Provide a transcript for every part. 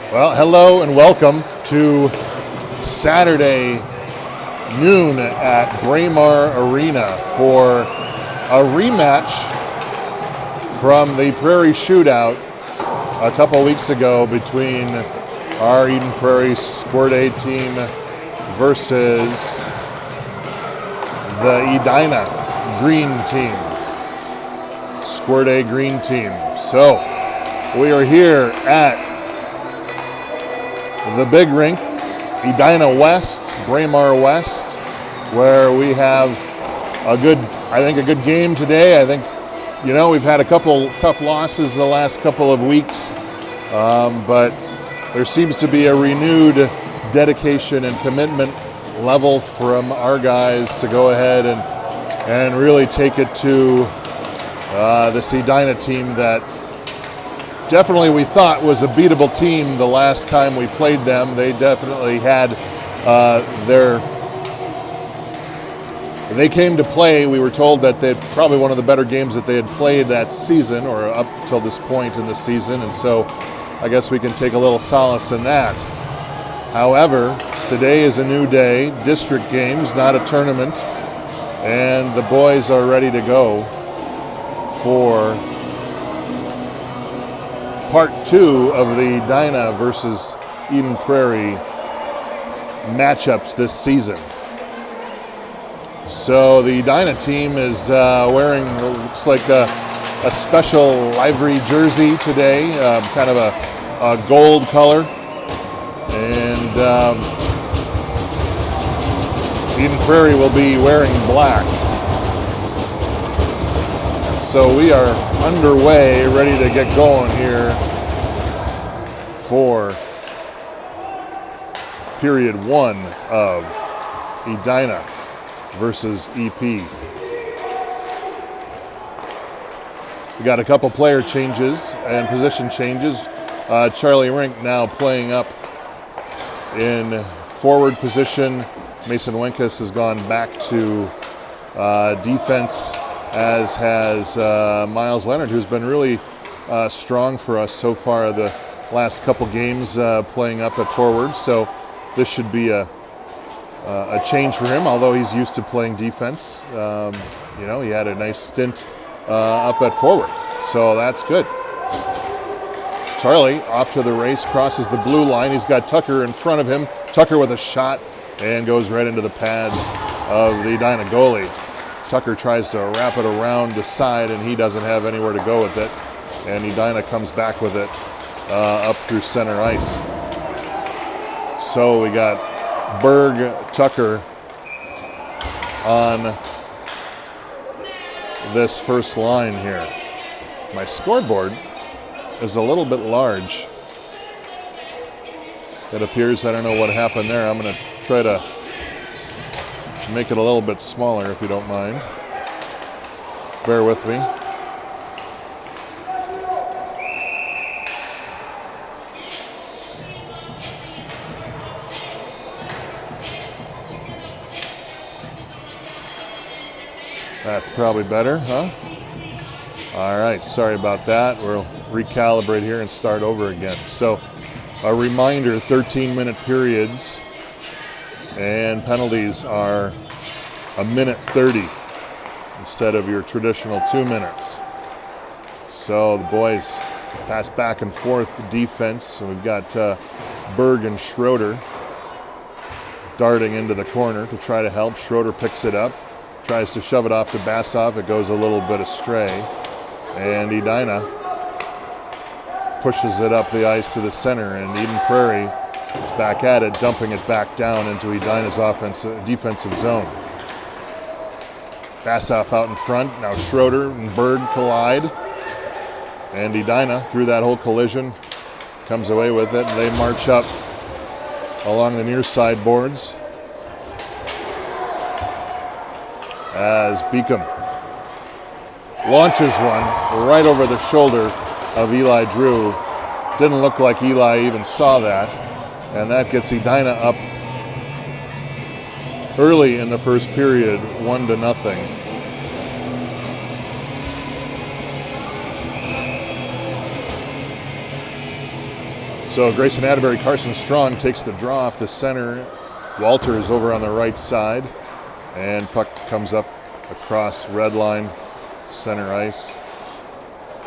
Well, hello and welcome to Saturday noon at Prairie Arena for a rematch from the Prairie shootout a couple weeks ago between our Eden Prairie Squirt A team versus the Edina Green team, Squirt A Green team. So we are here at the big rink, Edina West, Prairie West, where we have a good game today. I think, we've had a couple tough losses the last couple of weeks, but there seems to be a renewed dedication and commitment level from our guys to go ahead and really take it to this Edina team that definitely we thought was a beatable team the last time we played them. They definitely had they came to play. We were told that they'd probably one of the better games that they had played that season or up till this point in the season, and so I guess we can take a little solace in that. However, today is a new day, district games, not a tournament, and the boys are ready to go for part two of the Edina versus Eden Prairie matchups this season. So the Edina team is wearing what looks like a special livery jersey today, kind of a gold color, and Eden Prairie will be wearing black. So we are underway, ready to get going here for period one of Edina versus EP. We got a couple player changes and position changes. Charlie Rink now playing up in forward position. Mason Wenkus has gone back to defense, as has Miles Leonard, who's been really strong for us so far the last couple games playing up at forward. So this should be a change for him, although he's used to playing defense. He had a nice stint up at forward, so that's good. Charlie off to the race, crosses the blue line. He's got Tucker in front of him. Tucker with a shot and goes right into the pads of the Edina goalie. Tucker tries to wrap it around the side, and he doesn't have anywhere to go with it. And Edina comes back with it up through center ice. So we got Berg, Tucker on this first line here. My scoreboard is a little bit large. It appears, I don't know what happened there. I'm going to try to make it a little bit smaller if you don't mind. Bear with me. That's probably better, huh? All right, sorry about that. We'll recalibrate here and start over again. So a reminder, 13-minute periods and penalties are a minute 30 instead of your traditional 2 minutes. So the boys pass back and forth defense. So we've got Berg and Schroeder darting into the corner to try to help. Schroeder picks it up, tries to shove it off to Bassoff. It goes a little bit astray. And Edina pushes it up the ice to the center, and Eden Prairie is back at it, dumping it back down into Edina's defensive zone. Bassoff out in front. Now Schroeder and Berg collide. And Edina, through that whole collision, comes away with it. And they march up along the near side boards as Beacom launches one right over the shoulder of Eli Drew. Didn't look like Eli even saw that. And that gets Edina up early in the first period, 1-0. So Grayson Atterbury, Carson Strong takes the draw off the center. Walter is over on the right side. And puck comes up across red line, center ice.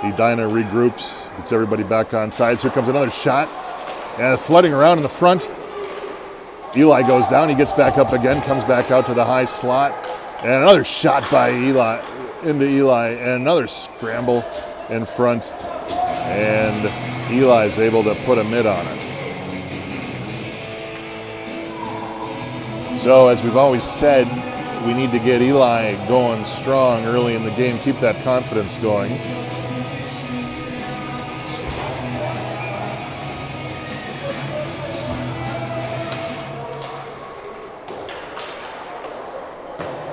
Edina regroups, gets everybody back on sides. Here comes another shot. And flooding around in the front. Eli goes down, he gets back up again, comes back out to the high slot. And another shot by Eli, into Eli, and another scramble in front. And Eli's able to put a mid on it. So as we've always said, we need to get Eli going strong early in the game, keep that confidence going.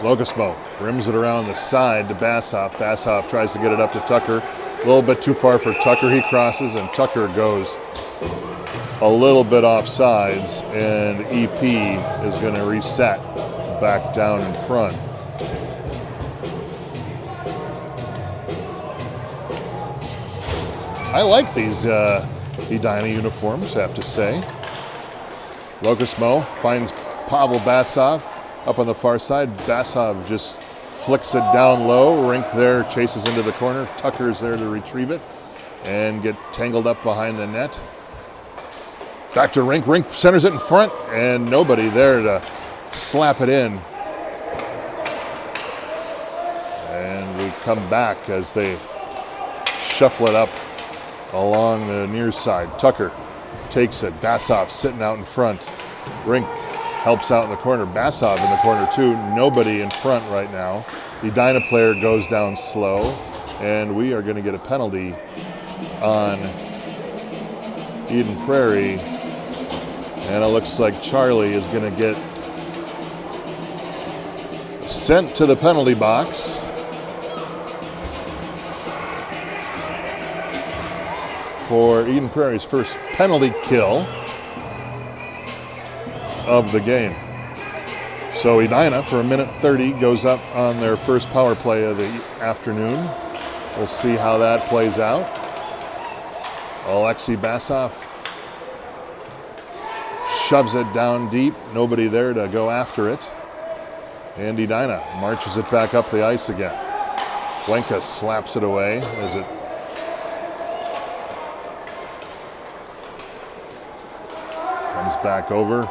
Locusmo rims it around the side to Bassoff. Bassoff tries to get it up to Tucker. A little bit too far for Tucker. He crosses, and Tucker goes a little bit off sides, and EP is going to reset back down in front. I like these Edina uniforms, I have to say. Locusmo finds Pavel Bassoff up on the far side. Bassoff just flicks it down low. Rink there chases into the corner. Tucker's there to retrieve it and get tangled up behind the net. Back to Rink. Rink centers it in front, and nobody there to slap it in. And we come back as they shuffle it up along the near side. Tucker takes it. Bassoff sitting out in front. Rink helps out in the corner. Bassoff in the corner too. Nobody in front right now. The Edina player goes down slow, and we are going to get a penalty on Eden Prairie. And it looks like Charlie is going to get sent to the penalty box for Eden Prairie's first penalty kill of the game. So Edina, for 1:30, goes up on their first power play of the afternoon. We'll see how that plays out. Alexei Bassoff shoves it down deep. Nobody there to go after it. And Edina marches it back up the ice again. Wenka slaps it away as it comes back over.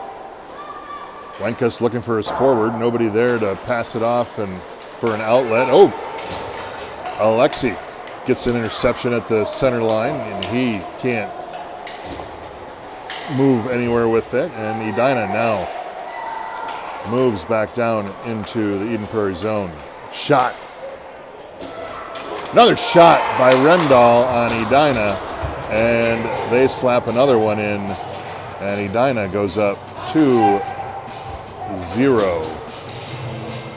Wenka's looking for his forward. Nobody there to pass it off and for an outlet. Oh! Alexei gets an interception at the center line, and he can't move anywhere with it. And Edina now moves back down into the Eden Prairie zone. Shot. Another shot by Rendall on Edina, and they slap another one in, and Edina goes up 2-0.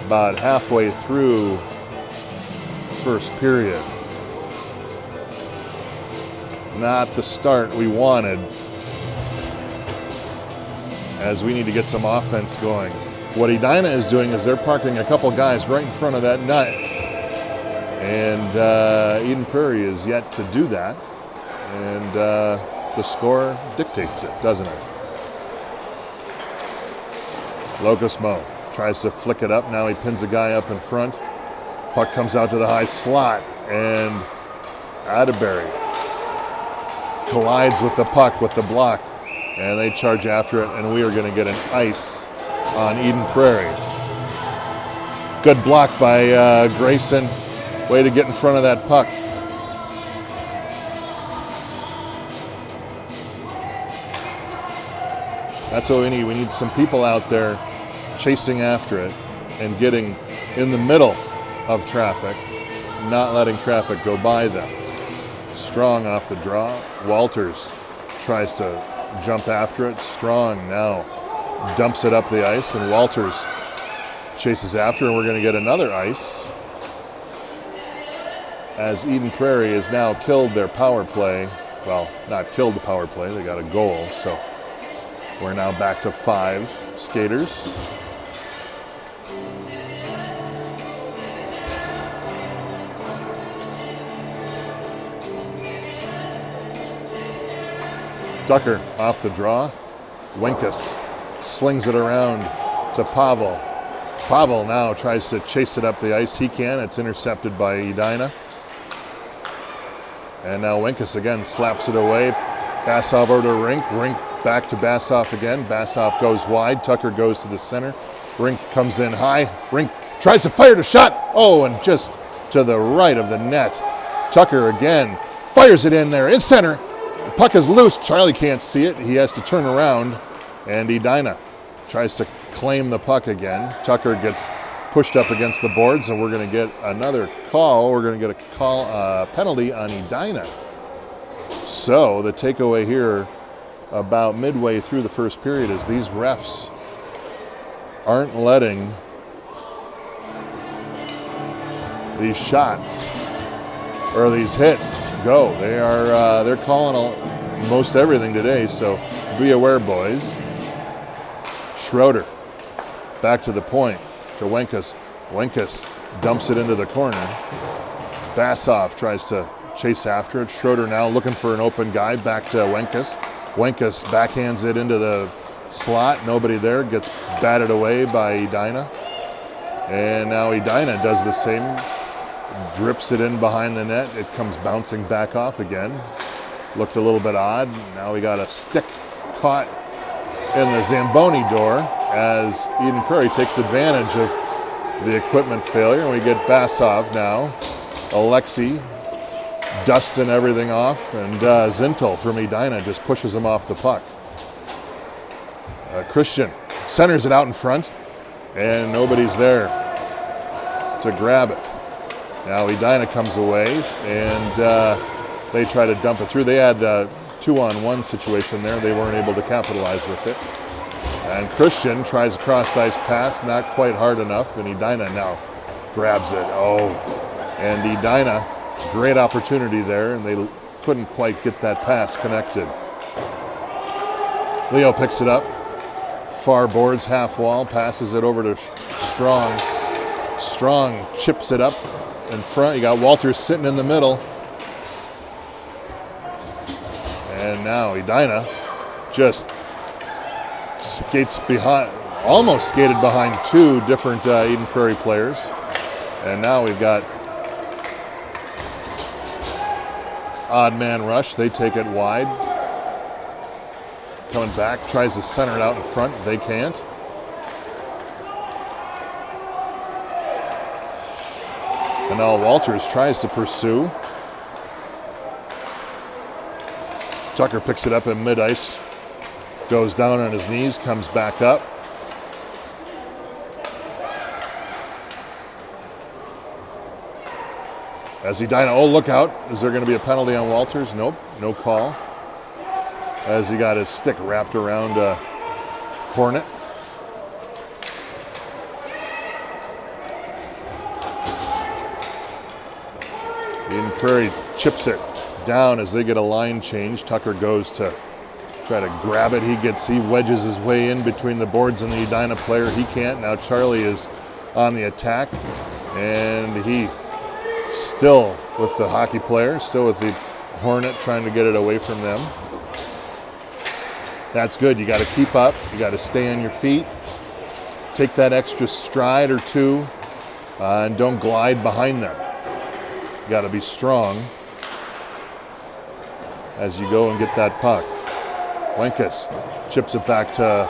About halfway through first period. Not the start we wanted, as we need to get some offense going. What Edina is doing is they're parking a couple guys right in front of that net, and Eden Prairie is yet to do that, and the score dictates it, doesn't it? Locusmo tries to flick it up. Now he pins a guy up in front. Puck comes out to the high slot, and Atterbury collides with the puck with the block, and they charge after it, and we are going to get an ice on Eden Prairie. Good block by Grayson. Way to get in front of that puck. That's what we need. We need some people out there chasing after it and getting in the middle of traffic, not letting traffic go by them. Strong off the draw. Walters tries to jump after it. Strong now dumps it up the ice, and Walters chases after, and we're going to get another ice as Eden Prairie has now killed their power play. Well, not killed the power play. They got a goal, so we're now back to 5 skaters. Tucker off the draw. Wenkus slings it around to Pavel. Pavel now tries to chase it up the ice. He can. It's intercepted by Edina. And now Wenkus again slaps it away. Basov over to Rink. Rink back to Basov again. Basov goes wide. Tucker goes to the center. Rink comes in high. Rink tries to fire the shot. Oh, and just to the right of the net. Tucker again fires it in there in center. The puck is loose. Charlie can't see it. He has to turn around. And Edina tries to claim the puck again. Tucker gets pushed up against the boards, and we're going to get another call. We're going to get a penalty on Edina. So the takeaway here about midway through the first period is these refs aren't letting these shots or these hits go. They're calling most everything today, so be aware, boys. Schroeder back to the point to Wenkus. Wenkus dumps it into the corner. Basov tries to chase after it. Schroeder now looking for an open guy. Back to Wenkus. Wenkus backhands it into the slot. Nobody there. Gets batted away by Edina. And now Edina does the same. Drips it in behind the net. It comes bouncing back off again. Looked a little bit odd. Now we got a stick caught in the Zamboni door as Eden Prairie takes advantage of the equipment failure. And we get Basov now. Alexei dusting everything off. And Zintel from Edina just pushes him off the puck. Christian centers it out in front. And nobody's there to grab it. Now Edina comes away, and they try to dump it through. They had a 2-on-1 situation there. They weren't able to capitalize with it. And Christian tries a cross-ice pass, not quite hard enough, and Edina now grabs it. Oh, and Edina, great opportunity there, and they couldn't quite get that pass connected. Leo picks it up, far boards, half wall, passes it over to Strong. Strong chips it up in front. You got Walters sitting in the middle. And now Edina just skates behind, almost skated behind two different Eden Prairie players. And now we've got odd man rush. They take it wide. Coming back, tries to center it out in front. They can't. And now Walters tries to pursue. Tucker picks it up in mid-ice, goes down on his knees, comes back up. As Edina, oh, look out. Is there going to be a penalty on Walters? Nope, no call. As he got his stick wrapped around Hornet. Eden Prairie chips it down as they get a line change. Tucker goes to try to grab it. He wedges his way in between the boards and the Edina player. He can't. Now Charlie is on the attack, and he still with the hockey player, still with the Hornet, trying to get it away from them. That's good. You got to keep up. You got to stay on your feet. Take that extra stride or two, and don't glide behind them. You got to be strong as you go and get that puck. Wenkus chips it back to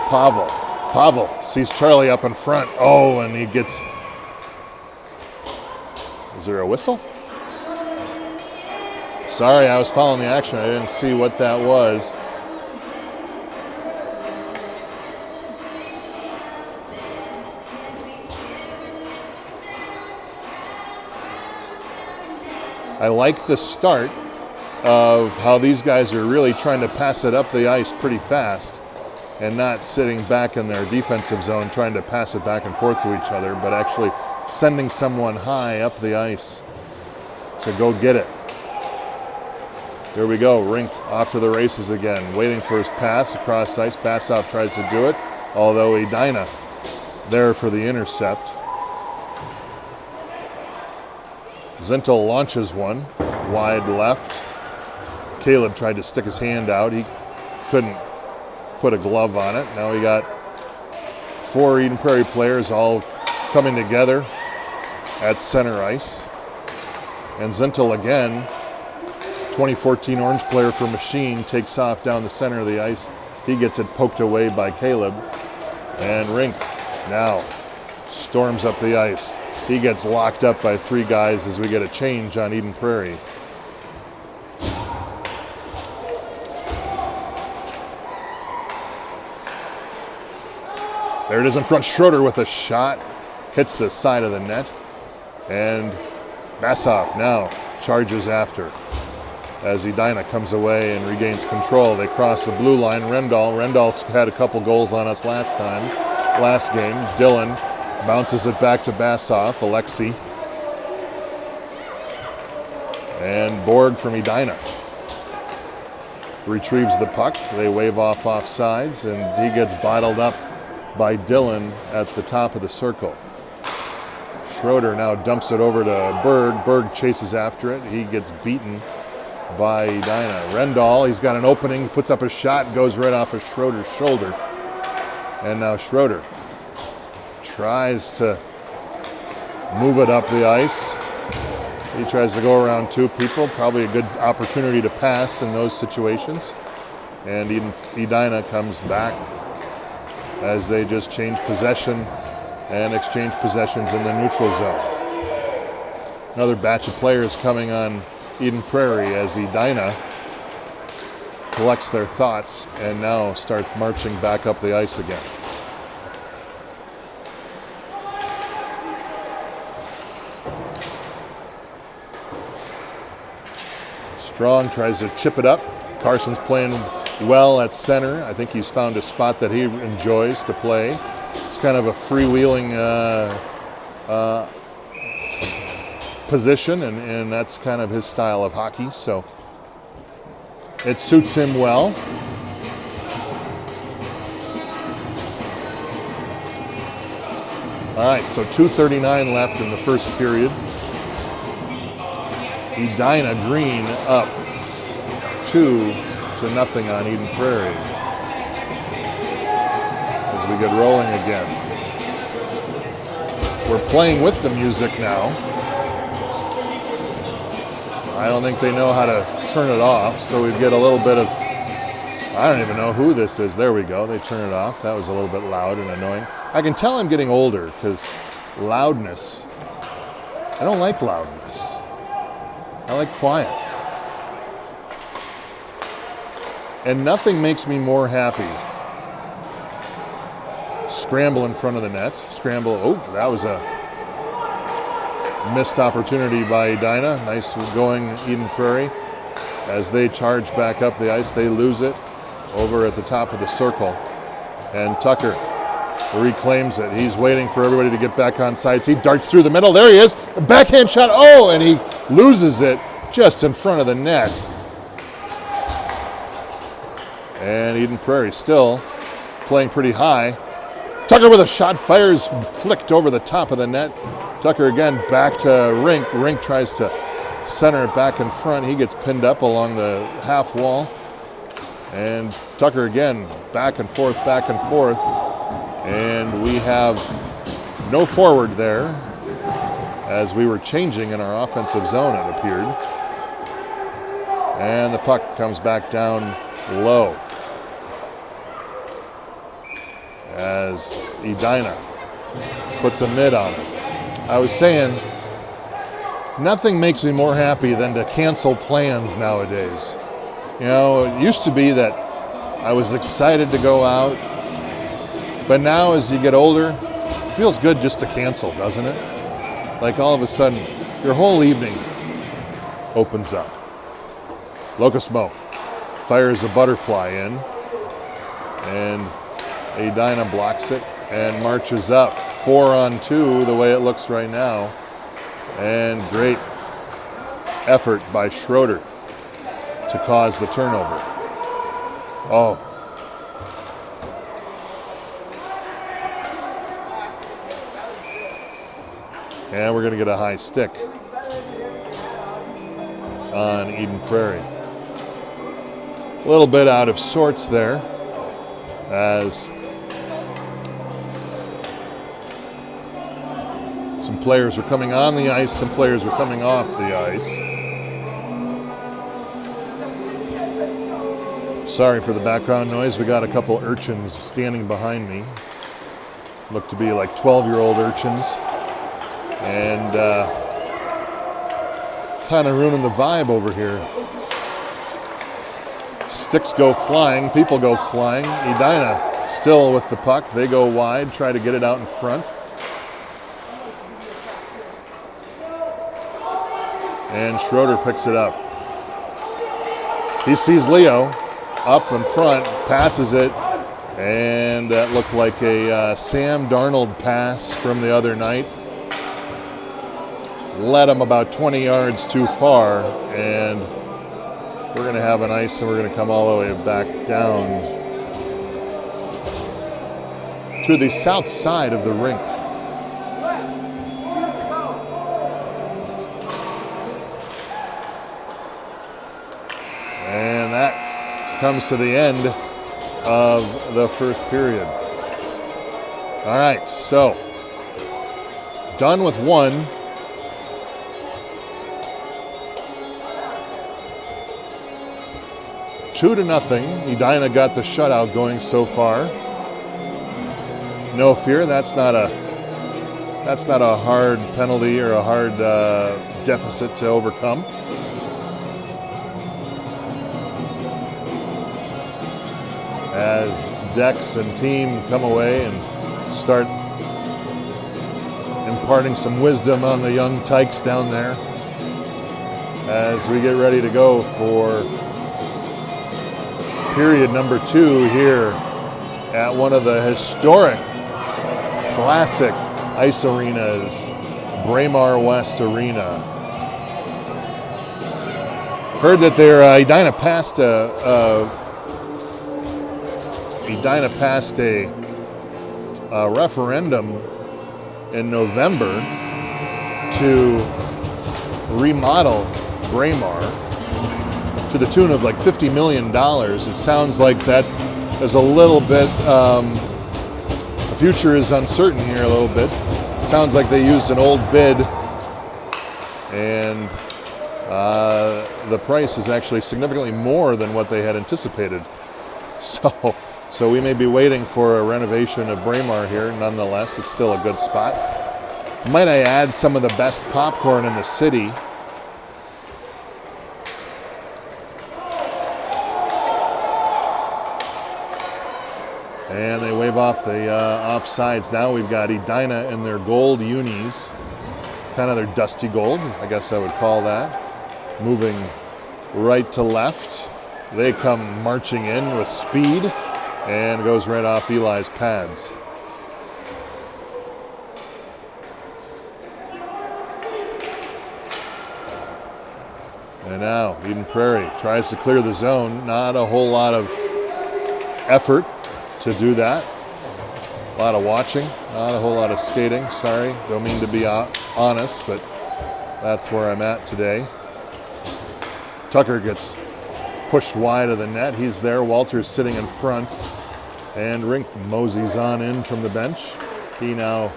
Pavel. Pavel sees Charlie up in front. Oh, and he gets... Is there a whistle? Sorry, I was following the action. I didn't see what that was. I like the start of how these guys are really trying to pass it up the ice pretty fast and not sitting back in their defensive zone trying to pass it back and forth to each other, but actually sending someone high up the ice to go get it. Here we go. Rink off to the races again, waiting for his pass across ice. Basov tries to do it, although Edina there for the intercept. Zintel launches one wide left. Caleb tried to stick his hand out. He couldn't put a glove on it. Now we got 4 Eden Prairie players all coming together at center ice. And Zintel again, 2014 Orange player for Machine, takes off down the center of the ice. He gets it poked away by Caleb. And Rink now storms up the ice. He gets locked up by 3 guys as we get a change on Eden Prairie. There it is in front. Schroeder with a shot. Hits the side of the net. And Bassoff now charges after as Edina comes away and regains control. They cross the blue line. Rendall's had a couple goals on us last game. Dylan bounces it back to Bassoff. Alexi. And Borg from Edina retrieves the puck. They wave off offsides, and he gets bottled up by Dylan at the top of the circle. Schroeder now dumps it over to Berg. Berg chases after it. He gets beaten by Edina. Rendall, he's got an opening, puts up a shot, goes right off of Schroeder's shoulder. And now Schroeder tries to move it up the ice. He tries to go around 2 people. Probably a good opportunity to pass in those situations. And Edina comes back as they just change possession and exchange possessions in the neutral zone. Another batch of players coming on Eden Prairie as Edina collects their thoughts and now starts marching back up the ice again. Strong tries to chip it up. Carson's playing well at center. I think he's found a spot that he enjoys to play. It's kind of a freewheeling position, and that's kind of his style of hockey, so it suits him well. All right, so 2:39 left in the first period. Edina Green up 2-0 on Eden Prairie as we get rolling again. We're playing with the music now. I don't think they know how to turn it off, so we get a little bit of, I don't even know who this is. There we go, they turn it off. That was a little bit loud and annoying. I can tell I'm getting older because loudness, I don't like loudness. I like quiet. And nothing makes me more happy. Scramble in front of the net. Scramble. Oh, that was a missed opportunity by Edina. Nice going Eden Prairie. As they charge back up the ice, they lose it over at the top of the circle. And Tucker reclaims it. He's waiting for everybody to get back on sides. He darts through the middle. There he is. A backhand shot. Oh, and he loses it just in front of the net. And Eden Prairie still playing pretty high. Tucker with a shot, fires, flicked over the top of the net. Tucker again back to Rink. Rink tries to center it back in front. He gets pinned up along the half wall. And Tucker again back and forth, back and forth. And we have no forward there as we were changing in our offensive zone, it appeared. And the puck comes back down low as Edina puts a mid on it. I was saying, nothing makes me more happy than to cancel plans nowadays. You know, it used to be that I was excited to go out, but now as you get older, it feels good just to cancel, doesn't it? Like all of a sudden, your whole evening opens up. Locosmo fires a butterfly in, and Edina blocks it and marches up. 4-on-2 the way it looks right now. And great effort by Schroeder to cause the turnover. Oh. And we're going to get a high stick on Eden Prairie. A little bit out of sorts there as some players were coming on the ice, some players were coming off the ice. Sorry for the background noise. We got a couple urchins standing behind me. Look to be like 12-year-old urchins. And kind of ruining the vibe over here. Sticks go flying, people go flying. Edina still with the puck. They go wide, try to get it out in front. And Schroeder picks it up. He sees Leo up in front, passes it, and that looked like a Sam Darnold pass from the other night. Led him about 20 yards too far, and we're going to have an ice, and we're going to come all the way back down to the south side of the rink. And that comes to the end of the first period. All right, so done with one. Two to nothing. Edina got the shutout going so far. No fear, that's not a hard penalty or a hard deficit to overcome. As Dex and team come away and start imparting some wisdom on the young tykes down there as we get ready to go for period number 2 here at one of the historic classic ice arenas, Braemar West Arena. Heard that Edina passed a referendum in November to remodel Braemar to the tune of like $50 million. It sounds like that is a little bit, the future is uncertain here a little bit. It sounds like they used an old bid, and the price is actually significantly more than what they had anticipated. So we may be waiting for a renovation of Braemar here. Nonetheless, it's still a good spot. Might I add some of the best popcorn in the city. And they wave off the offsides. Now we've got Edina in their gold unis, kind of their dusty gold, I guess I would call that. Moving right to left. They come marching in with speed, and it goes right off Eli's pads. And now Eden Prairie tries to clear the zone. Not a whole lot of effort to do that. A lot of watching, not a whole lot of skating. Sorry, don't mean to be honest, but that's where I'm at today. Tucker gets pushed wide of the net. He's there. Walter's sitting in front. And Rink moseys on in from the bench. He now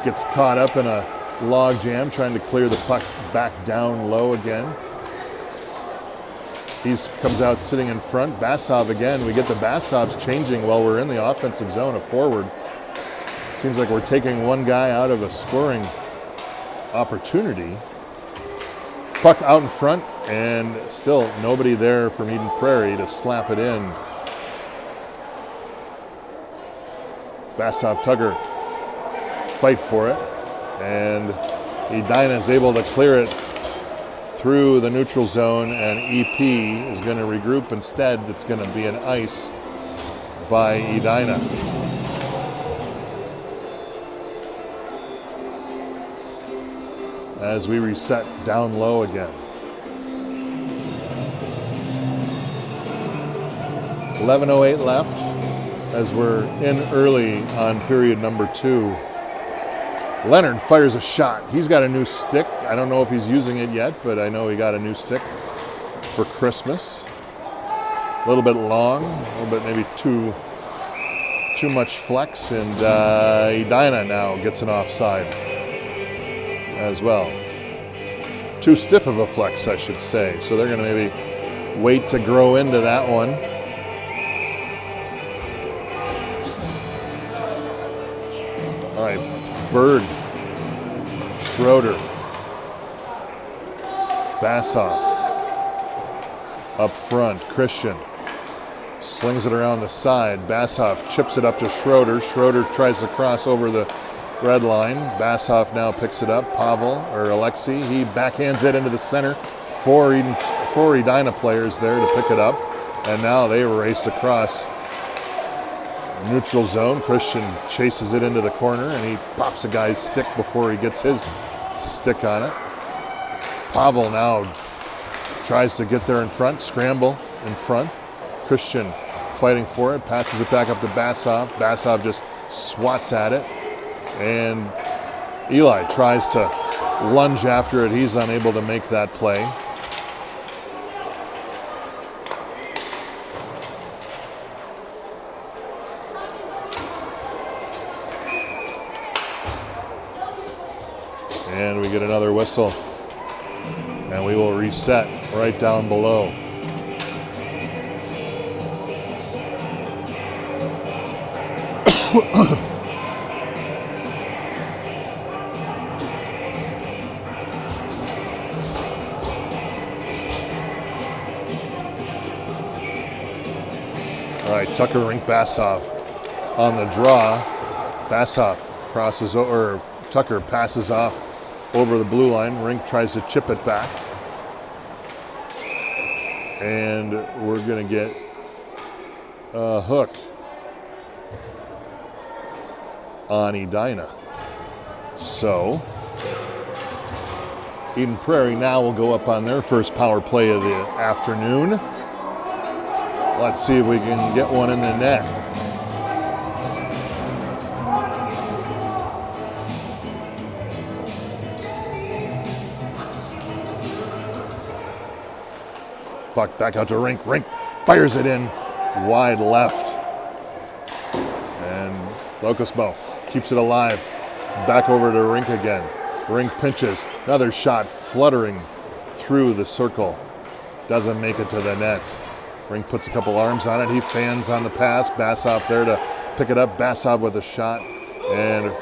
gets caught up in a log jam trying to clear the puck back down low again. He comes out sitting in front. Basov again. We get the Basovs changing while we're in the offensive zone, a forward. Seems like we're taking one guy out of a scoring opportunity. Puck out in front, and still nobody there from Eden Prairie to slap it in. Basov Tugger fight for it, and Edina is able to clear it through the neutral zone, and EP is going to regroup instead. It's going to be an ice by Edina. As we reset down low again. 11:08 left as we're in early on period number 2. Leonard fires a shot. He's got a new stick. I don't know if he's using it yet, but I know he got a new stick for Christmas. A little bit long, a little bit maybe too much flex, and Edina now gets an offside as well. Too stiff of a flex, I should say. So they're going to maybe wait to grow into that one. All right, Bird, Schroeder, Bassoff, up front, Christian slings it around the side. Bassoff chips it up to Schroeder. Schroeder tries to cross over the red line. Bassoff now picks it up. Pavel, or Alexei, he backhands it into the center. Four Edina players there to pick it up. And now they race across neutral zone. Christian chases it into the corner, and he pops a guy's stick before he gets his stick on it. Pavel now tries to get there in front, scramble in front. Christian fighting for it, passes it back up to Bassoff. Bassoff just swats at it, and Eli tries to lunge after it. He's unable to make that play. And we get another whistle, and we will reset right down below. All right, Tucker Rink Bassoff on the draw. Bassoff crosses over, Tucker passes off over the blue line. Rink tries to chip it back. And we're going to get a hook on Edina. So Eden Prairie now will go up on their first power play of the afternoon. Let's see if we can get one in the net. Puck back out to Rink. Rink fires it in wide left. And Locosmo keeps it alive. Back over to Rink again. Rink pinches. Another shot fluttering through the circle. Doesn't make it to the net. Rink puts a couple arms on it. He fans on the pass. Bassoff there to pick it up. Bassoff with a shot. And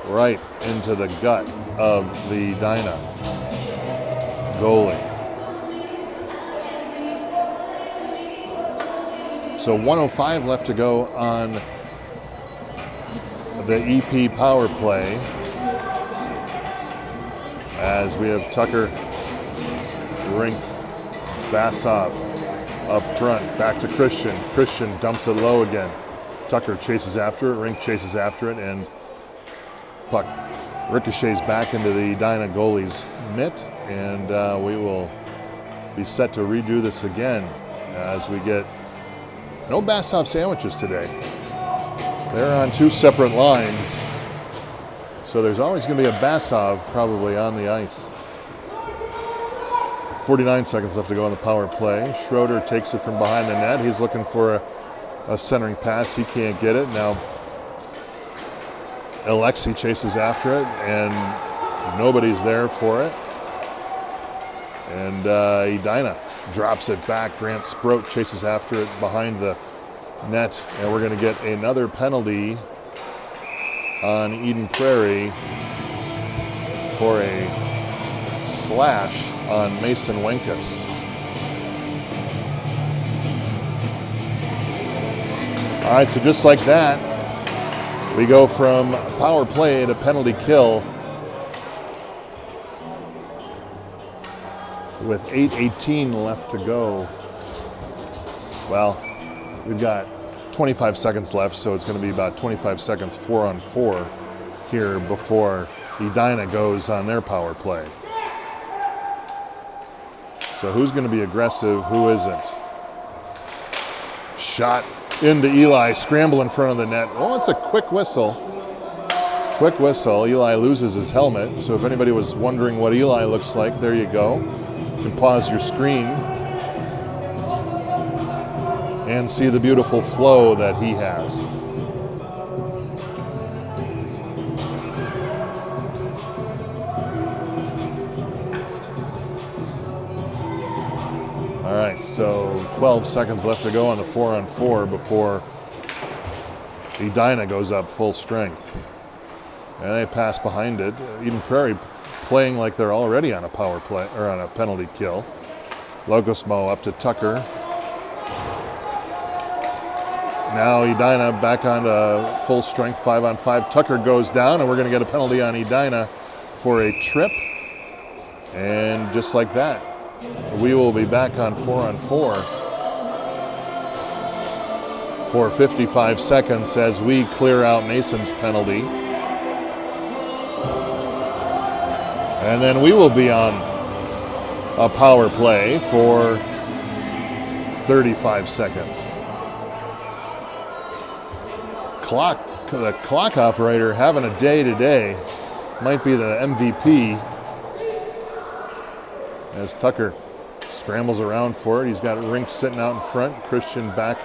right into the gut of the Edina goalie. So 1:05 left to go on the EP power play, as we have Tucker, Rink, Bassoff up front, back to Christian. Christian dumps it low again. Tucker chases after it, Rink chases after it, and puck ricochets back into the Edina goalie's mitt, and we will be set to redo this again as we get no Bassoff sandwiches today. They're on two separate lines, so there's always going to be a Bassoff probably on the ice. 49 seconds left to go on the power play. Schroeder takes it from behind the net. He's looking for a centering pass. He can't get it. Now Alexei chases after it, and nobody's there for it. And Edina drops it back. Grant Sproat chases after it behind the net, and we're going to get another penalty on Eden Prairie for a slash on Mason Wenkus. All right, so just like that, we go from power play to penalty kill with 8:18 left to go. Well, we've got 25 seconds left, so it's going to be about 25 seconds 4-on-4 here before Edina goes on their power play. So who's going to be aggressive, who isn't? Shot into Eli, scramble in front of the net. Oh, it's a quick whistle. Quick whistle. Eli loses his helmet, so if anybody was wondering what Eli looks like, there you go. You can pause your screen and see the beautiful flow that he has. All right, so 12 seconds left to go on the 4-on-4 before Edina goes up full strength. And they pass behind it. Eden Prairie playing like they're already on a power play or on a penalty kill. Locosmo up to Tucker. Now Edina back on to full strength 5-on-5. Tucker goes down, and we're going to get a penalty on Edina for a trip. And just like that, we will be back on 4-on-4 for 55 seconds as we clear out Mason's penalty. And then we will be on a power play for 35 seconds. The clock operator having a day today might be the MVP as Tucker scrambles around for it. He's got Rink sitting out in front. Christian back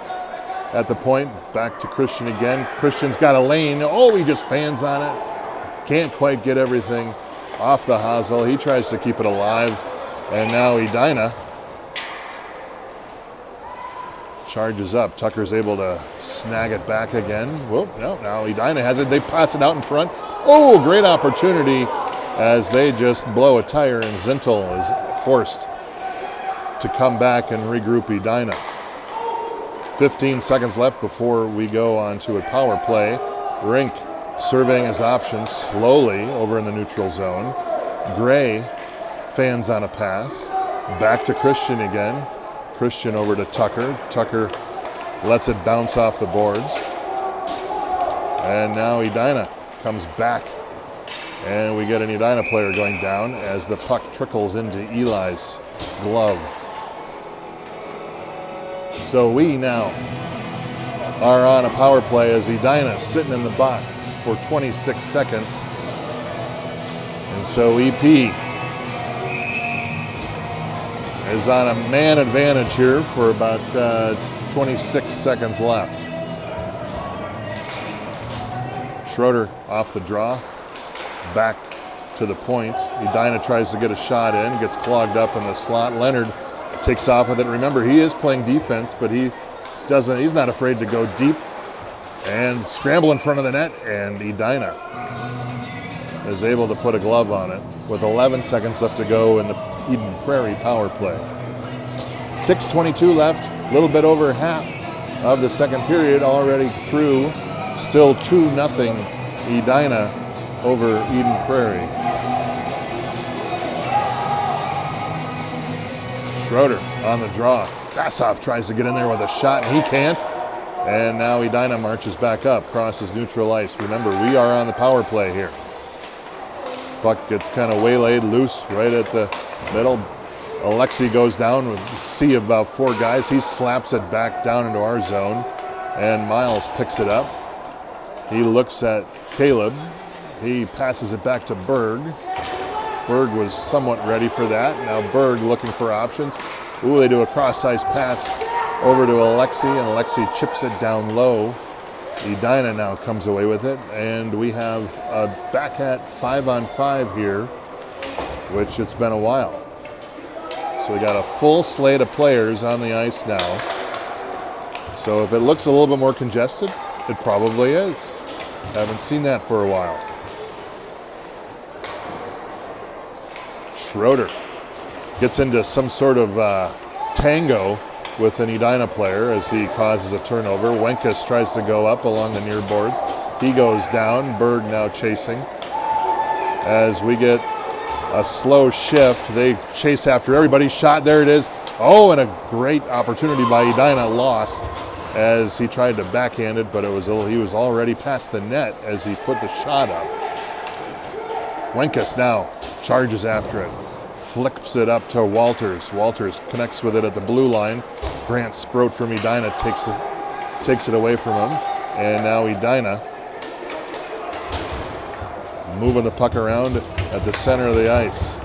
at the point. Back to Christian again. Christian's got a lane. Oh, he just fans on it. Can't quite get everything off the hosel. He tries to keep it alive. And now Edina charges up. Tucker's able to snag it back again. Whoop, no, now Edina has it. They pass it out in front. Oh, great opportunity as they just blow a tire, and Zintel is forced to come back and regroup Edina. 15 seconds left before we go on to a power play. Rink surveying his options slowly over in the neutral zone. Gray fans on a pass. Back to Christian again. Christian over to Tucker. Tucker lets it bounce off the boards. And now Edina comes back. And we get an Edina player going down as the puck trickles into Eli's glove. So we now are on a power play as Edina sitting in the box for 26 seconds. And so EP is on a man advantage here for about 26 seconds left. Schroeder off the draw, back to the point. Edina tries to get a shot in, gets clogged up in the slot. Leonard takes off with it. Remember, he is playing defense, but he's not afraid to go deep and scramble in front of the net, and Edina is able to put a glove on it with 11 seconds left to go in the Eden Prairie power play. 6:22 left, a little bit over half of the second period already through. Still 2-0 Edina over Eden Prairie. Schroeder on the draw. Bassoff tries to get in there with a shot, and he can't. And now Edina marches back up, crosses neutral ice. Remember, we are on the power play here. Puck gets kind of waylaid loose right at the middle. Alexi goes down with a sea of about 4 guys. He slaps it back down into our zone, and Miles picks it up. He looks at Caleb. He passes it back to Berg. Berg was somewhat ready for that. Now Berg looking for options. Ooh, they do a cross-ice pass over to Alexi, and Alexi chips it down low. Edina now comes away with it, and we have a back at 5-on-5 here, which it's been a while. So we got a full slate of players on the ice now. So if it looks a little bit more congested, it probably is. Haven't seen that for a while. Schroeder gets into some sort of tango with an Edina player as he causes a turnover. Wenkus tries to go up along the near boards. He goes down. Berg now chasing. As we get a slow shift, they chase after everybody. Shot, there it is. Oh, and a great opportunity by Edina lost as he tried to backhand it, but he was already past the net as he put the shot up. Wenkus now charges after it. Flips it up to Walters. Walters connects with it at the blue line. Grant Sproat from Edina takes it away from him. And now Edina moving the puck around at the center of the ice.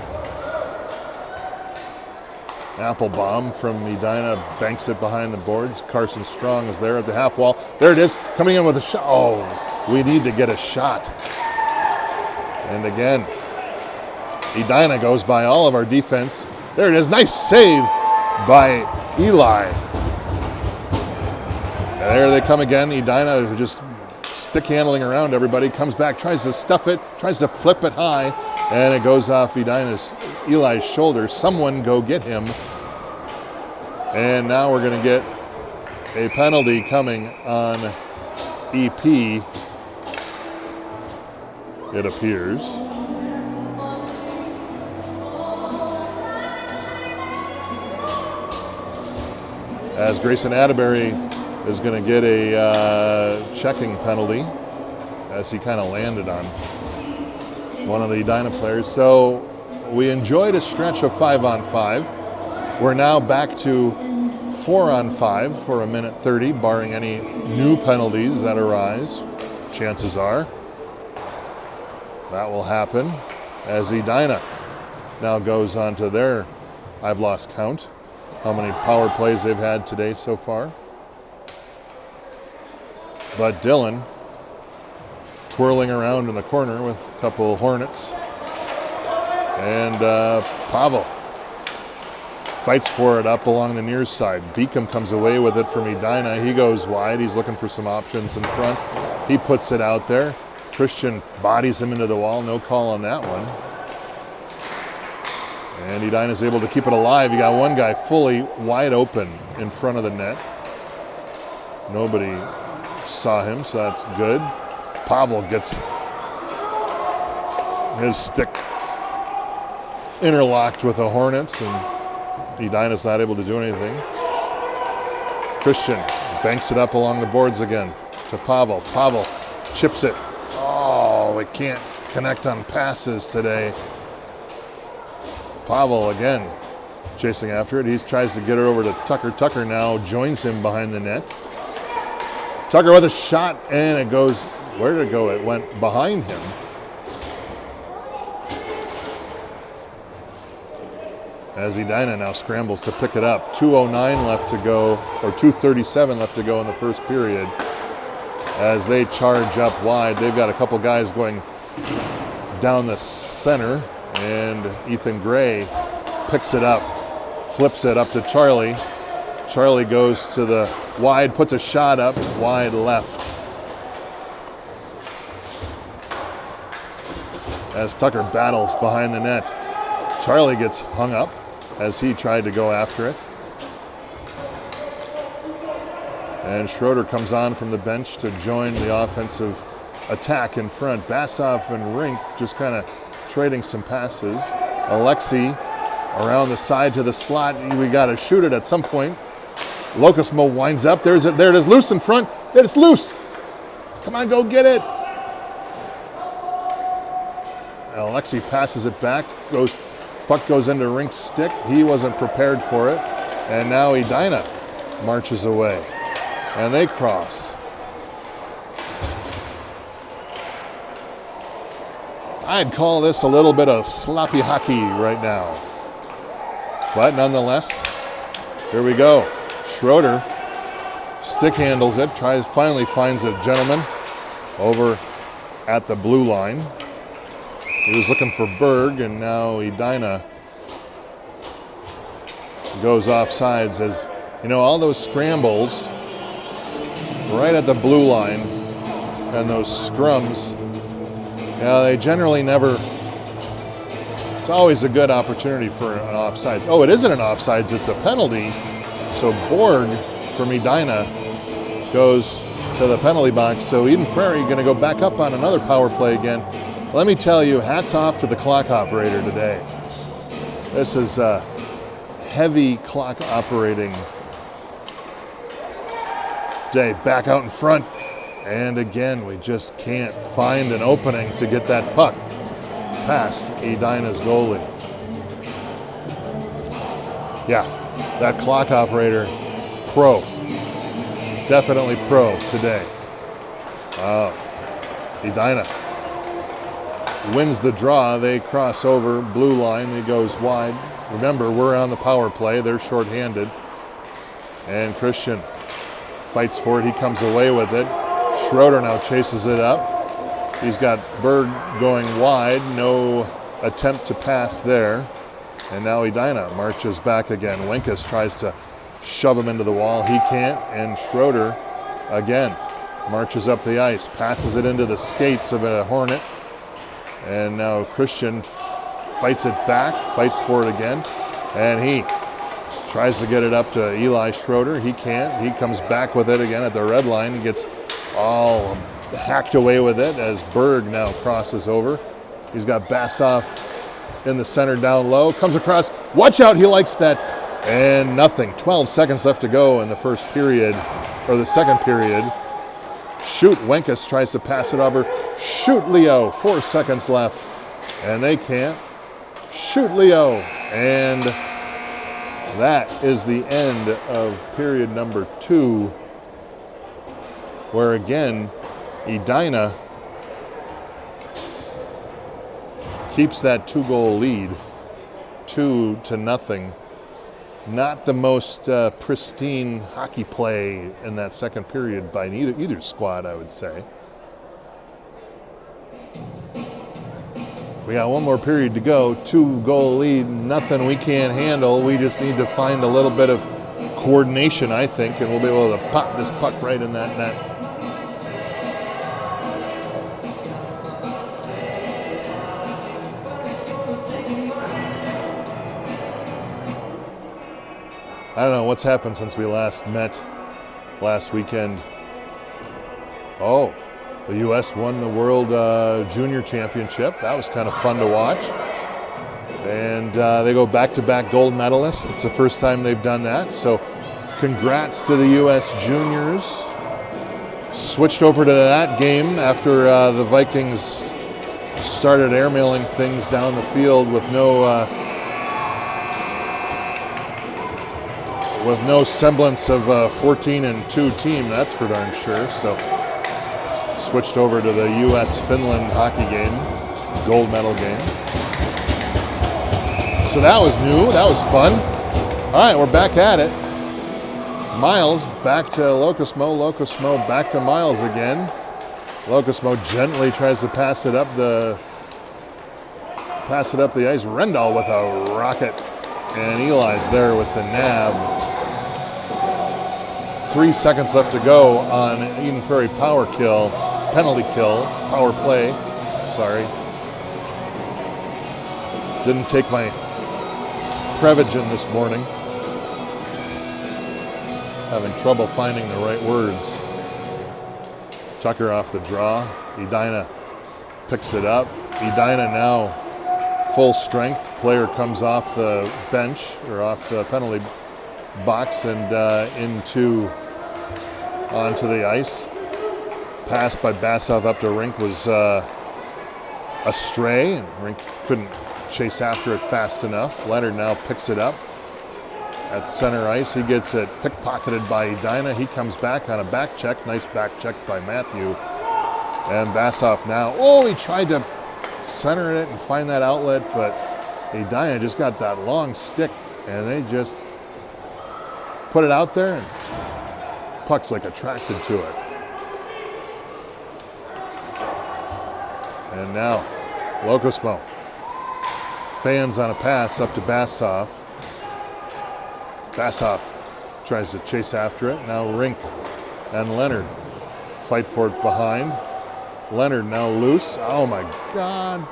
Apple bomb from Edina, banks it behind the boards. Carson Strong is there at the half wall. There it is, coming in with a shot. Oh, we need to get a shot. And again, Edina goes by all of our defense. There it is, nice save by Eli. And there they come again. Edina, who just stick handling around everybody, comes back, tries to stuff it, tries to flip it high, and it goes off Eli's shoulder. Someone go get him. And now we're going to get a penalty coming on EP, it appears. As Grayson Atterbury is going to get a checking penalty as he kind of landed on one of the Edina players. So we enjoyed a stretch of 5-on-5. We're now back to 4-on-5 for 1:30, barring any new penalties that arise. Chances are that will happen as Edina now goes on to their, I've lost count, how many power plays they've had today so far. But Dylan twirling around in the corner with a couple Hornets. And Pavel fights for it up along the near side. Beacom comes away with it from Edina. He goes wide. He's looking for some options in front. He puts it out there. Christian bodies him into the wall. No call on that one. And Edina's able to keep it alive. You got one guy fully wide open in front of the net. Nobody saw him, so that's good. Pavel gets his stick interlocked with the Hornets, and Edina's not able to do anything. Christian banks it up along the boards again to Pavel. Pavel chips it. Oh, it can't connect on passes today. Pavel again chasing after it. He tries to get it over to Tucker. Tucker now joins him behind the net. Tucker with a shot, and it goes, where did it go? It went behind him. As Edina now scrambles to pick it up. 2:09 left to go, or 2:37 left to go in the first period. As they charge up wide, they've got a couple guys going down the center, and Ethan Gray picks it up, flips it up to Charlie. Charlie goes to the wide, puts a shot up, wide left. As Tucker battles behind the net. Charlie gets hung up as he tried to go after it. And Schroeder comes on from the bench to join the offensive attack in front. Bassoff and Rink just kind of trading some passes. Alexi around the side to the slot. We got to shoot it at some point. Locusmo winds up. There it is, loose in front. It's loose. Come on, go get it. Alexi passes it back. Puck goes into Rink's stick. He wasn't prepared for it. And now Edina marches away. And they cross. I'd call this a little bit of sloppy hockey right now. But nonetheless, here we go. Schroeder stick handles it, finally finds a gentleman over at the blue line. He was looking for Berg, and now Edina goes off sides. As you know, all those scrambles right at the blue line and those scrums, they generally never, it's always a good opportunity for an offsides. Oh, it isn't an offsides, it's a penalty. So Borg from Edina goes to the penalty box. So Eden Prairie going to go back up on another power play again. Let me tell you, hats off to the clock operator today. This is a heavy clock operating day. Back out in front. And again, we just can't find an opening to get that puck past Edina's goalie. Yeah, that clock operator, pro. Definitely pro today. Edina wins the draw. They cross over, blue line, he goes wide. Remember, we're on the power play, they're shorthanded. And Christian fights for it, he comes away with it. Schroeder now chases it up. He's got Berg going wide, no attempt to pass there. And now Edina marches back again. Winkus tries to shove him into the wall, he can't. And Schroeder again marches up the ice, passes it into the skates of a Hornet. And now Christian fights it back, fights for it again, and he tries to get it up to Eli Schroeder. He can't. He comes back with it again at the red line. He gets all hacked away with it as Berg now crosses over. He's got Bassoff in the center down low. Comes across. Watch out, he likes that. And nothing. 12 seconds left to go in the first period, or the second period. Shoot, Winkus tries to pass it over. Shoot, Leo. 4 seconds left. And they can't. Shoot, Leo. And that is the end of period number 2, where again, Edina keeps that 2-goal lead, 2-0. Not the most pristine hockey play in that second period by either squad, I would say. We got one more period to go. 2-goal lead, nothing we can't handle. We just need to find a little bit of coordination, I think, and we'll be able to pop this puck right in that net. I don't know what's happened since we last met last weekend. Oh, the U.S. won the World Junior Championship. That was kind of fun to watch. And they go back-to-back gold medalists. It's the first time they've done that. So congrats to the U.S. Juniors. Switched over to that game after the Vikings started airmailing things down the field with no semblance of a 14-2 team, that's for darn sure. So switched over to the U.S.-Finland hockey game, gold medal game. So that was new, that was fun. All right, we're back at it. Miles back to Locosmo back to Miles again. Locosmo gently tries to pass it up the ice. Rendall with a rocket, and Eli's there with the nab. 3 seconds left to go on Eden Prairie power play. Sorry. Didn't take my Prevagen this morning. Having trouble finding the right words. Tucker off the draw. Edina picks it up. Edina now full strength. Player comes off the bench or off the penalty box and onto the ice. Pass by Bassoff up to Rink was a stray, and Rink couldn't chase after it fast enough. Leonard now picks it up at center ice. He gets it pickpocketed by Edina. He comes back on a back check. Nice back check by Matthew. And Bassoff now, he tried to center it and find that outlet, but Edina just got that long stick, and they just put it out there, and puck's like attracted to it. And now, Locosmo fans on a pass up to Bassoff. Bassoff tries to chase after it. Now Rink and Leonard fight for it behind. Leonard now loose. Oh my God.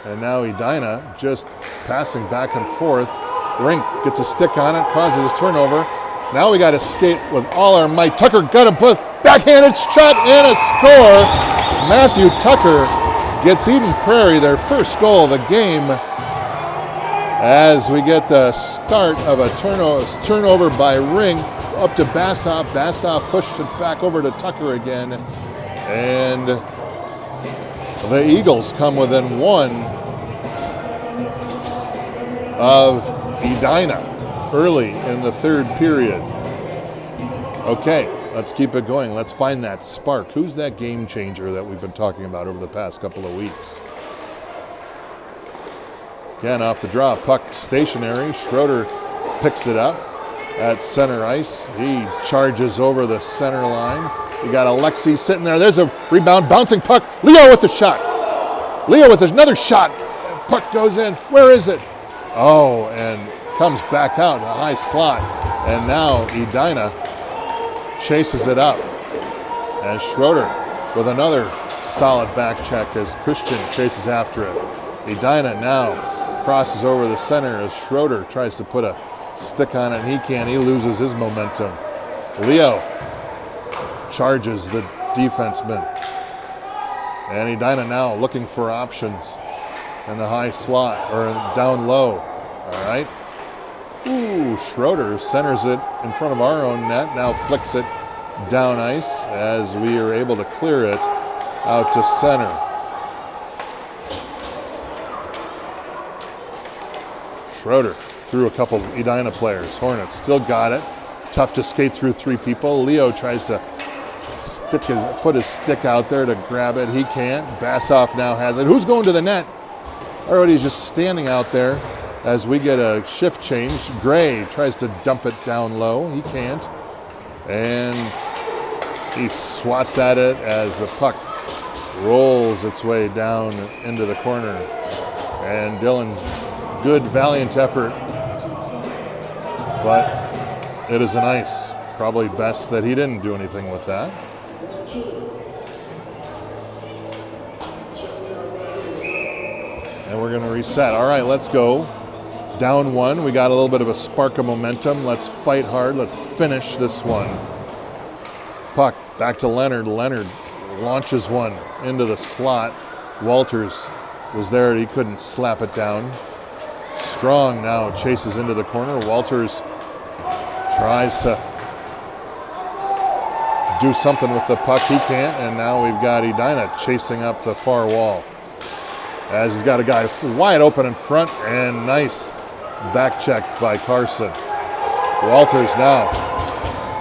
And now Edina just passing back and forth. Rink gets a stick on it, causes a turnover. Now we got to skate with all our might. Tucker got him, put backhanded shot and a score. Matthew Tucker gets Eden Prairie their first goal of the game as we get the start of a turnover by Rink up to Bassoff. Bassoff pushed it back over to Tucker again. And the Eagles come within one of Edina early in the third period. Okay, Let's keep it going. Let's find that spark. Who's that game changer that we've been talking about over the past couple of weeks? Again, off the draw, puck stationary. Schroeder picks it up at center ice. He charges over the center line. You got Alexi sitting there. There's a rebound, bouncing puck. Leo with the shot. Leo with another shot. Puck goes in. Where is it? Oh, and comes back out, a high slot. And now Edina chases it up. And Schroeder with another solid back check as Christian chases after it. Edina now crosses over the center as Schroeder tries to put a stick on it, and he can't. He loses his momentum. Leo charges the defenseman. And Edina now looking for options in the high slot, or down low. All right. Ooh, Schroeder centers it in front of our own net, now flicks it down ice as we are able to clear it out to center. Schroeder through a couple of Edina players. Hornets still got it. Tough to skate through three people. Leo tries to put his stick out there to grab it. He can't. Bassoff now has it. Who's going to the net? Everybody's just standing out there as we get a shift change. Gray tries to dump it down low. He can't. And he swats at it as the puck rolls its way down into the corner. And Dylan, good, valiant effort. But it is an ice. Probably best that he didn't do anything with that. And we're going to reset. All right, let's go. Down one. We got a little bit of a spark of momentum. Let's fight hard. Let's finish this one. Puck back to Leonard. Leonard launches one into the slot. Walters was there. He couldn't slap it down. Strong now chases into the corner. Walters tries to do something with the puck. He can't. And now we've got Edina chasing up the far wall, as he's got a guy wide open in front, and nice back check by Carson. Walters now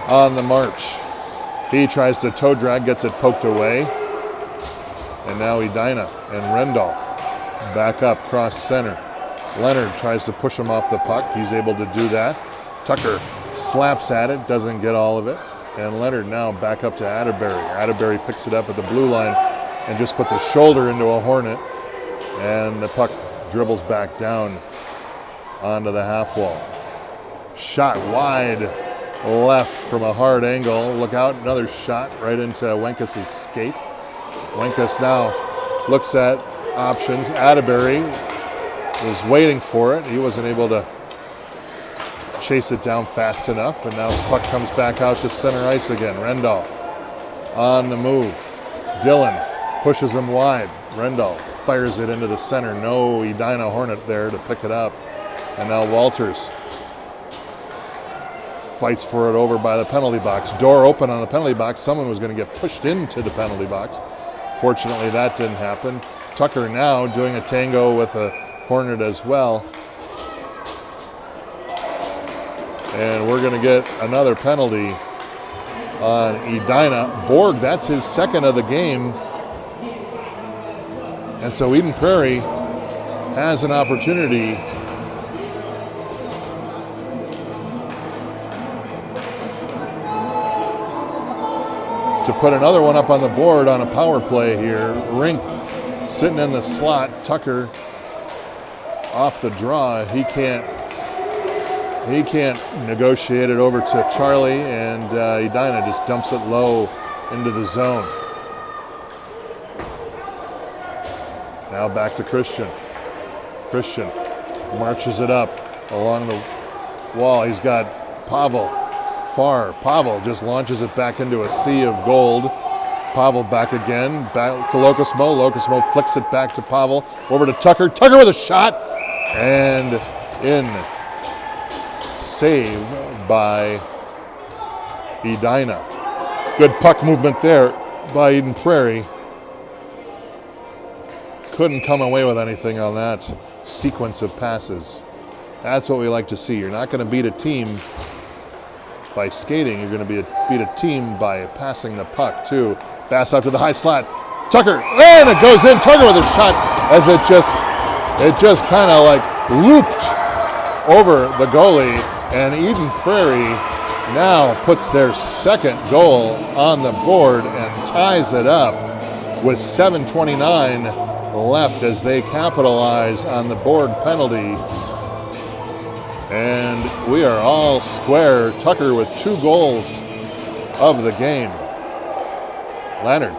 on the march. He tries to toe drag, gets it poked away. And now Edina and Rendall back up cross center. Leonard tries to push him off the puck. He's able to do that. Tucker slaps at it, doesn't get all of it. And Leonard now back up to Atterbury. Atterbury picks it up at the blue line and just puts a shoulder into a Hornet. And the puck dribbles back down onto the half wall. Shot wide left from a hard angle. Look out, another shot right into Wenkes' skate. Wenkes now looks at options. Atterbury was waiting for it. He wasn't able to chase it down fast enough. And now the puck comes back out to center ice again. Rendall on the move. Dylan pushes him wide. Rendall fires it into the center. No Edina Hornet there to pick it up. And now Walters fights for it over by the penalty box. Door open on the penalty box. Someone was going to get pushed into the penalty box. Fortunately, that didn't happen. Tucker now doing a tango with a Hornet as well. And we're going to get another penalty on Edina. Borg, that's his second of the game. And so Eden Prairie has an opportunity to put another one up on the board on a power play here. Rink sitting in the slot. Tucker off the draw. He can't negotiate it over to Charlie, and Edina just dumps it low into the zone. Now back to Christian. Christian marches it up along the wall. He's got Pavel far. Pavel just launches it back into a sea of gold. Pavel back again, back to Locosmo. Locosmo flicks it back to Pavel. Over to Tucker. Tucker with a shot. And in. Save by Edina. Good puck movement there by Eden Prairie. Couldn't come away with anything on that sequence of passes. That's what we like to see. You're not going to beat a team by skating. You're going to beat a team by passing the puck too. Pass out to the high slot. Tucker, and it goes in. Tucker with a shot as it just kind of like looped over the goalie, and Eden Prairie now puts their second goal on the board and ties it up with 7:29 left as they capitalize on the board penalty. And we are all square. Tucker with 2 goals of the game. Leonard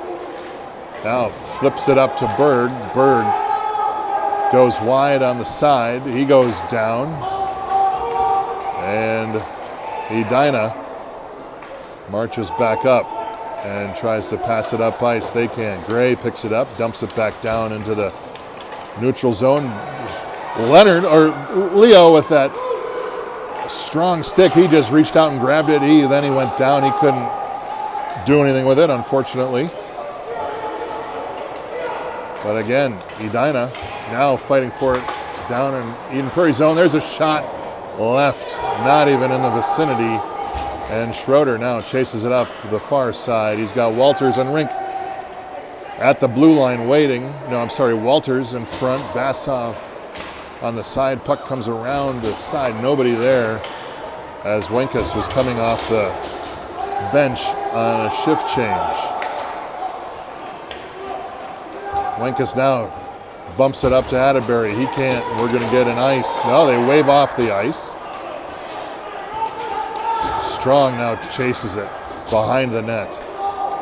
now flips it up to Berg. Berg goes wide on the side. He goes down. And Edina marches back up and tries to pass it up ice. They can. Gray picks it up, dumps it back down into the neutral zone. Leonard, or Leo with that strong stick, he just reached out and grabbed it. Then he went down. He couldn't do anything with it, unfortunately. But again, Edina now fighting for it down in Eden Prairie zone. There's a shot left, not even in the vicinity. And Schroeder now chases it up to the far side. He's got Walters and Rink at the blue line waiting. Walters in front, Bassoff on the side. Puck comes around the side, nobody there, as Wenkus was coming off the bench on a shift change. Wenkus now bumps it up to Atterbury. He can't. We're going to get an ice. No, they wave off the ice. Strong now chases it behind the net.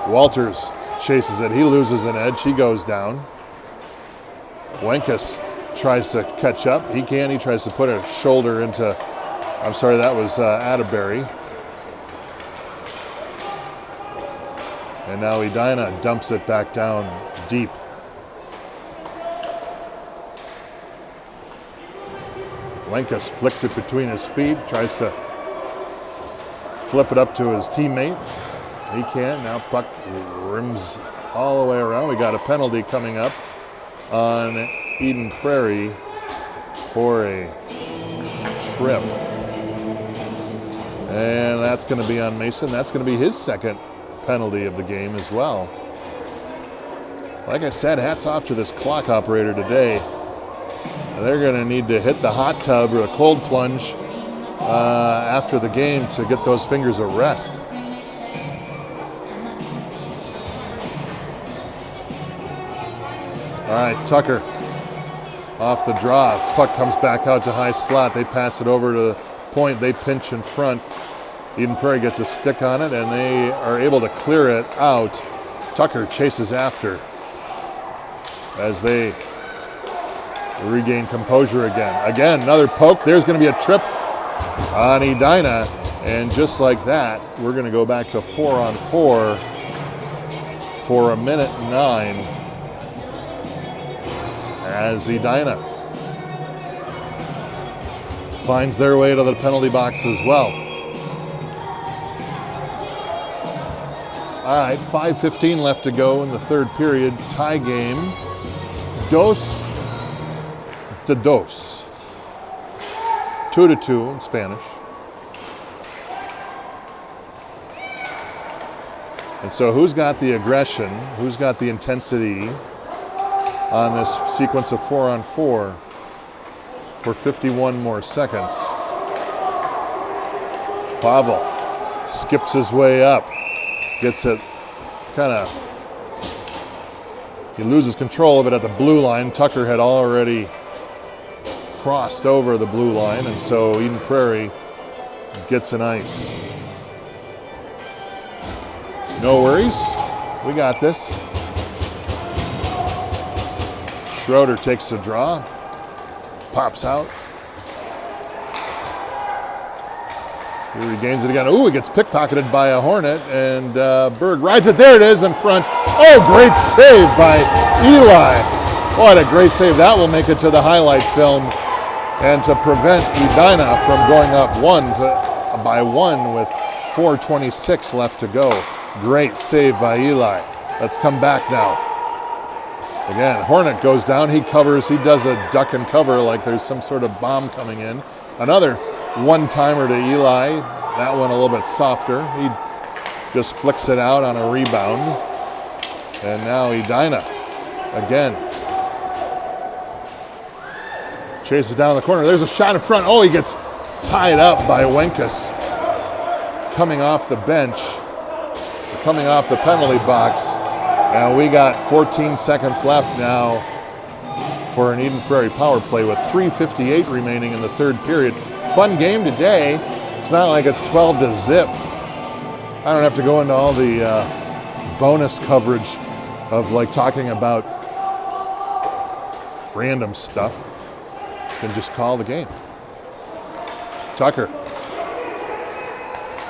Walters chases it. He loses an edge. He goes down. Wenkus tries to catch up. He can. He tries to put a shoulder into, that was Atterbury. And now Edina dumps it back down deep. Wenkus flicks it between his feet, tries to flip it up to his teammate. He can't. Now puck rims all the way around. We got a penalty coming up on Eden Prairie for a trip. And that's going to be on Mason. That's going to be his second penalty of the game as well. Like I said, hats off to this clock operator today. They're going to need to hit the hot tub or a cold plunge after the game to get those fingers a rest. All right, Tucker off the draw. Puck comes back out to high slot. They pass it over to the point. They pinch in front. Eden Prairie gets a stick on it, and they are able to clear it out. Tucker chases after as they regain composure again. Again, another poke. There's going to be a trip on Edina. And just like that, we're going to go back to 4-on-4 for 1:09 as Edina finds their way to the penalty box as well. All right, 5:15 left to go in the third period. Tie game. 2-2 2-2 in Spanish. And so who's got the aggression? Who's got the intensity on this sequence of 4-on-4 for 51 more seconds? Pavel skips his way up, gets it he loses control of it at the blue line. Tucker had already crossed over the blue line, and so Eden Prairie gets an ice. No worries, we got this. Schroeder takes the draw, pops out. He regains it again. Ooh, it gets pickpocketed by a Hornet, and Berg rides it. There it is in front. Oh, great save by Eli. What a great save. That will make it to the highlight film and to prevent Edina from going up by one with 4:26 left to go. Great save by Eli. Let's come back now. Again, Hornet goes down. He covers. He does a duck and cover like there's some sort of bomb coming in. Another one-timer to Eli. That one a little bit softer. He just flicks it out on a rebound. And now Edina again. Chases down the corner. There's a shot in front. Oh, he gets tied up by Wenkus. Coming off the bench, coming off the penalty box. And we got 14 seconds left now for an Eden Prairie power play with 3:58 remaining in the third period. Fun game today. It's not like it's 12-0. I don't have to go into all the bonus coverage of like talking about random stuff. You can just call the game. Tucker.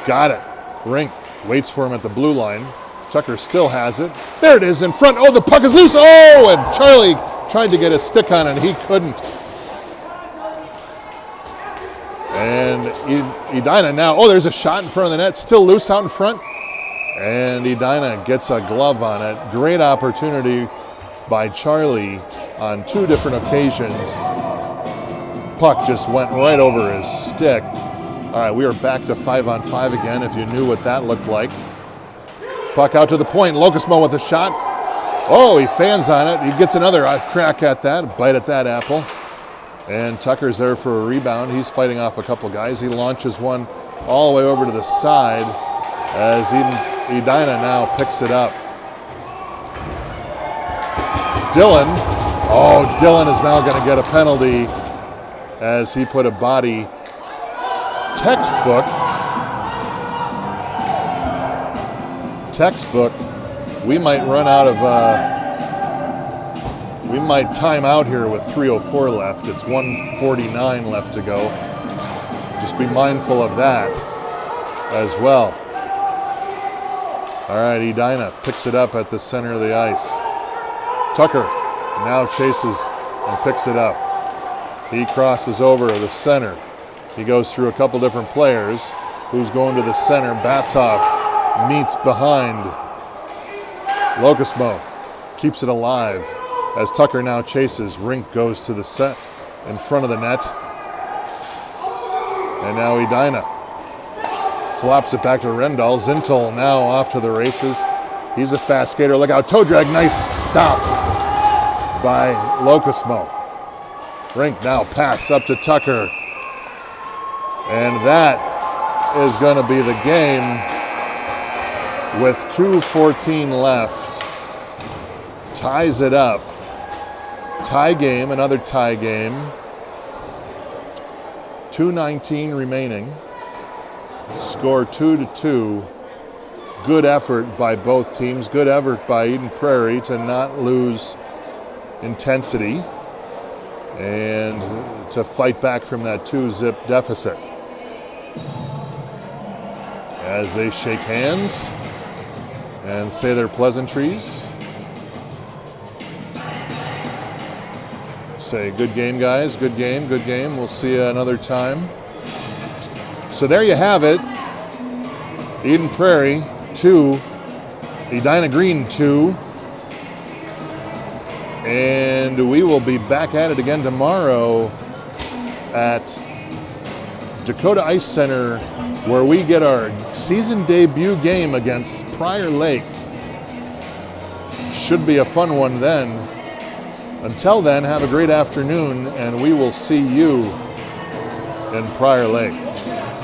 Got it. Rink waits for him at the blue line. Tucker still has it. There it is in front. Oh, the puck is loose. Oh, and Charlie tried to get a stick on it. He couldn't. And Edina now. Oh, there's a shot in front of the net. Still loose out in front. And Edina gets a glove on it. Great opportunity by Charlie on two different occasions. Puck just went right over his stick. All right, we are back to 5-on-5 again, if you knew what that looked like. Puck out to the point. Locusmo with a shot. Oh, he fans on it. He gets another crack at that, a bite at that apple. And Tucker's there for a rebound. He's fighting off a couple guys. He launches one all the way over to the side as Edina now picks it up. Dylan. Oh, Dylan is now going to get a penalty as he put a body textbook. We might run out of, we might time out here with 3:04 left. It's 1:49 left to go. Just be mindful of that as well. All right, Edina picks it up at the center of the ice. Tucker now chases and picks it up. He crosses over to the center. He goes through a couple different players. Who's going to the center? Bassoff meets behind. Locusmo keeps it alive as Tucker now chases. Rink goes to the set in front of the net. And now Edina flops it back to Rendall. Zintol now off to the races. He's a fast skater. Look out, toe drag. Nice stop by Locusmo. Rink now pass up to Tucker. And that is going to be the game with 2:14 left. Ties it up. Tie game, another tie game. 2:19 remaining. Score 2-2. Good effort by both teams. Good effort by Eden Prairie to not lose intensity and to fight back from that 2-0 deficit. As they shake hands and say their pleasantries. Say, good game, guys. Good game, good game. We'll see you another time. So there you have it. Eden Prairie 2, Edina Green 2. And we will be back at it again tomorrow at Dakota Ice Center, where we get our season debut game against Prairie Lake. Should be a fun one then. Until then, have a great afternoon, and we will see you in Prairie Lake.